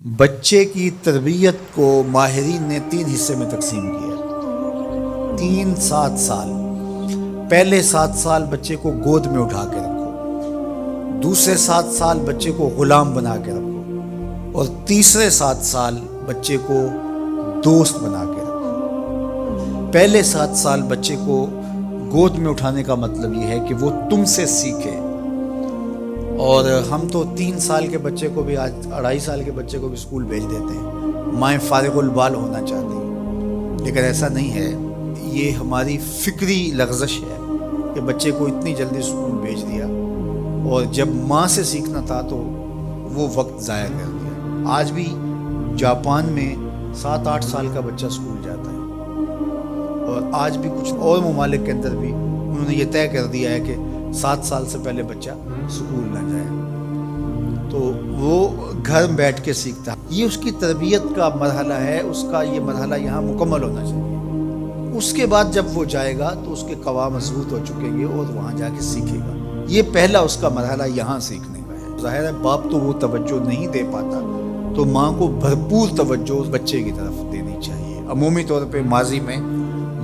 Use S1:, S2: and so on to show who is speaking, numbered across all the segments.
S1: بچے کی تربیت کو ماہرین نے 3 حصے میں تقسیم کیا ہے۔ 7 سال۔ پہلے 7 سال بچے کو گود میں اٹھا کے رکھو، دوسرے 7 سال بچے کو غلام بنا کے رکھو، اور تیسرے 7 سال بچے کو دوست بنا کے رکھو۔ پہلے 7 سال بچے کو گود میں اٹھانے کا مطلب یہ ہے کہ وہ تم سے سیکھے، اور ہم تو 3 سال کے بچے کو بھی، آج 2.5 سال کے بچے کو بھی اسکول بھیج دیتے ہیں، مائیں فارغ البال ہونا چاہتی ہیں، لیکن ایسا نہیں ہے۔ یہ ہماری فکری لغزش ہے کہ بچے کو اتنی جلدی اسکول بھیج دیا، اور جب ماں سے سیکھنا تھا تو وہ وقت ضائع کر دیا۔ آج بھی جاپان میں 7-8 سال کا بچہ اسکول جاتا ہے، اور آج بھی کچھ اور ممالک کے اندر بھی انہوں نے یہ طے کر دیا ہے کہ 7 سال سے پہلے بچہ اسکول نہ جائے، تو وہ گھر بیٹھ کے سیکھتا ہے۔ یہ اس کی تربیت کا مرحلہ ہے، اس کا یہ مرحلہ یہاں مکمل ہونا چاہیے۔ اس کے بعد جب وہ جائے گا تو اس کے قواعد مضبوط ہو چکیں گے اور وہاں جا کے سیکھے گا۔ یہ پہلا اس کا مرحلہ یہاں سیکھنے کا ہے۔ ظاہر ہے باپ تو وہ توجہ نہیں دے پاتا، تو ماں کو بھرپور توجہ بچے کی طرف دینی چاہیے۔ عمومی طور پہ ماضی میں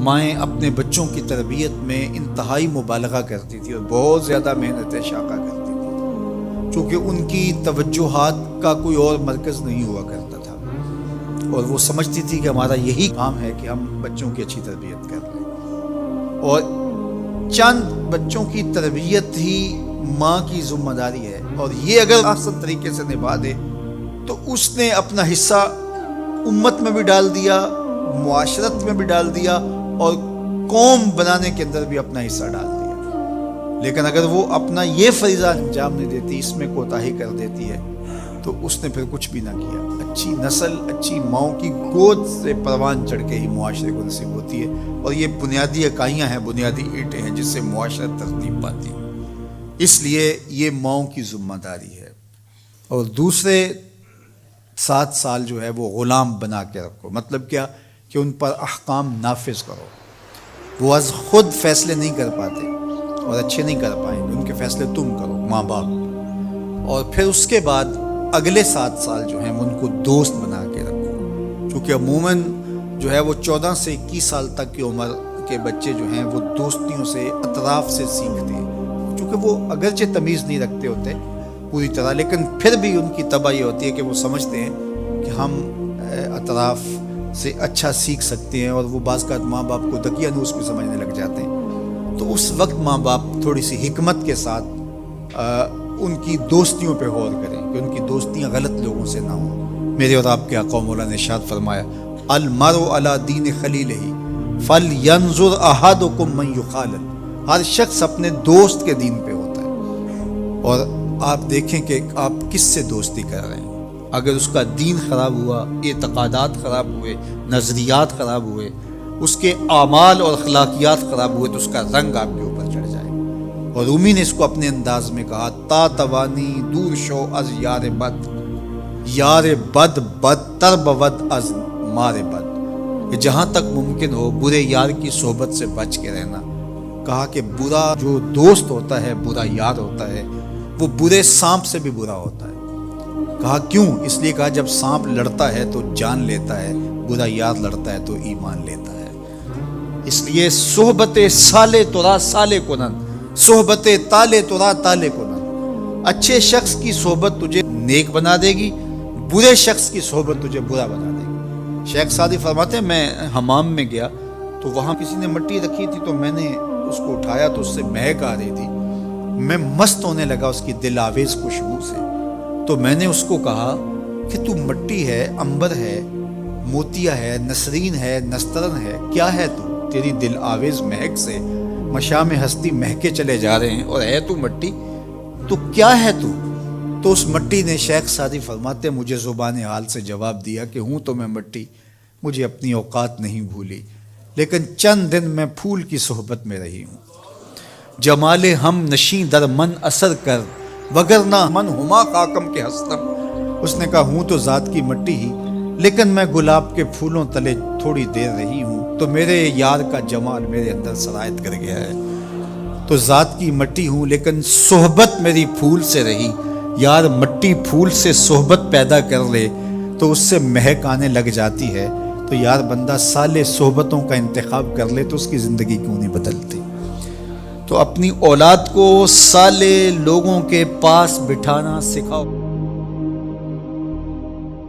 S1: مائیں اپنے بچوں کی تربیت میں انتہائی مبالغہ کرتی تھی اور بہت زیادہ محنت شاقہ کرتی تھی، چونکہ ان کی توجہات کا کوئی اور مرکز نہیں ہوا کرتا تھا، اور وہ سمجھتی تھی کہ ہمارا یہی کام ہے کہ ہم بچوں کی اچھی تربیت کر لیں، اور چند بچوں کی تربیت ہی ماں کی ذمہ داری ہے، اور یہ اگر احسن طریقے سے نبھا دے تو اس نے اپنا حصہ امت میں بھی ڈال دیا، معاشرت میں بھی ڈال دیا، اور قوم بنانے کے اندر بھی اپنا حصہ ڈال دیا۔ لیکن اگر وہ اپنا یہ فریضہ انجام نہیں دیتی، اس میں کوتاہی کر دیتی ہے، تو اس نے پھر کچھ بھی نہ کیا۔ اچھی نسل اچھی ماؤں کی گود سے پروان چڑھ کے ہی معاشرے کو نصیب ہوتی ہے، اور یہ بنیادی اکائیاں ہیں، بنیادی اینٹیں ہیں جس سے معاشرت ترتیب پاتی ہے۔ اس لیے یہ ماؤں کی ذمہ داری ہے۔ اور دوسرے 7 سال جو ہے وہ غلام بنا کے رکھو۔ مطلب کیا؟ کہ ان پر احکام نافذ کرو۔ وہ از خود فیصلے نہیں کر پاتے اور اچھے نہیں کر پائیں گے، ان کے فیصلے تم کرو، ماں باپ۔ اور پھر اس کے بعد اگلے 7 سال جو ہیں ان کو دوست بنا کے رکھو، چونکہ عموماً جو ہے وہ 14 سے 21 سال تک کی عمر کے بچے جو ہیں وہ دوستیوں سے، اطراف سے سیکھتے ہیں، چونکہ وہ اگرچہ تمیز نہیں رکھتے ہوتے پوری طرح، لیکن پھر بھی ان کی طبع یہ ہوتی ہے کہ وہ سمجھتے ہیں کہ ہم اطراف سے اچھا سیکھ سکتے ہیں، اور وہ بعض کا ماں باپ کو دقیانوس بھی سمجھنے لگ جاتے ہیں۔ تو اس وقت ماں باپ تھوڑی سی حکمت کے ساتھ ان کی دوستیوں پہ غور کریں کہ ان کی دوستیاں غلط لوگوں سے نہ ہوں۔ میرے اور آپ کے آقا مولا نے ارشاد فرمایا، المرء علی دین خلیلہ فلینظر احدکم من یخالل۔ ہر شخص اپنے دوست کے دین پہ ہوتا ہے، اور آپ دیکھیں کہ آپ کس سے دوستی کر رہے ہیں۔ اگر اس کا دین خراب ہوا، اعتقادات خراب ہوئے، نظریات خراب ہوئے، اس کے اعمال اور اخلاقیات خراب ہوئے، تو اس کا رنگ آپ کے اوپر چڑھ جائے۔ اور رومی نے اس کو اپنے انداز میں کہا، تا توانی دور شو از یار بد، یار بد بدتر بود از مار بد، کہ جہاں تک ممکن ہو برے یار کی صحبت سے بچ کے رہنا۔ کہا کہ برا جو دوست ہوتا ہے، برا یار ہوتا ہے، وہ برے سانپ سے بھی برا ہوتا ہے۔ کہا کیوں؟ اس لیے کہا جب سانپ لڑتا ہے تو جان لیتا ہے، برا یار لڑتا ہے تو ایمان لیتا ہے۔ اس لیے صحبت سالے ترا سالے کنن، صحبت تالے ترا تالے کنن۔ اچھے شخص کی صحبت تجھے نیک بنا دے گی، برے شخص کی صحبت تجھے برا بنا دے گی۔ شیخ سعدی فرماتے ہیں، میں حمام میں گیا تو وہاں کسی نے مٹی رکھی تھی، تو میں نے اس کو اٹھایا تو اس سے مہک آ رہی تھی، میں مست ہونے لگا اس کی دل آویز خوشبو سے۔ تو میں نے اس کو کہا کہ تو مٹی ہے، عنبر ہے، موتیا ہے، نسرین ہے، نسترن ہے، کیا ہے تو؟ تیری دل آویز مہک سے مشام ہستی مہکے چلے جا رہے ہیں، اور ہے تو مٹی، تو کیا ہے تو؟ تو اس مٹی نے، شیخ سعدی فرماتے، مجھے زبان حال سے جواب دیا کہ ہوں تو میں مٹی، مجھے اپنی اوقات نہیں بھولی، لیکن چند دن میں پھول کی صحبت میں رہی ہوں۔ جمال ہم نشیں در من اثر کر، وگرنہ من ہما خاکم کے ہستم۔ اس نے کہا ہوں تو ذات کی مٹی ہی، لیکن میں گلاب کے پھولوں تلے تھوڑی دیر رہی ہوں تو میرے یار کا جمال میرے اندر سرایت کر گیا ہے۔ تو ذات کی مٹی ہوں لیکن صحبت میری پھول سے رہی۔ یار مٹی پھول سے صحبت پیدا کر لے تو اس سے مہک آنے لگ جاتی ہے، تو یار بندہ صالح صحبتوں کا انتخاب کر لے تو اس کی زندگی کیوں نہیں بدلتی؟ تو اپنی اولاد کو صالح لوگوں کے پاس بٹھانا سکھاؤ۔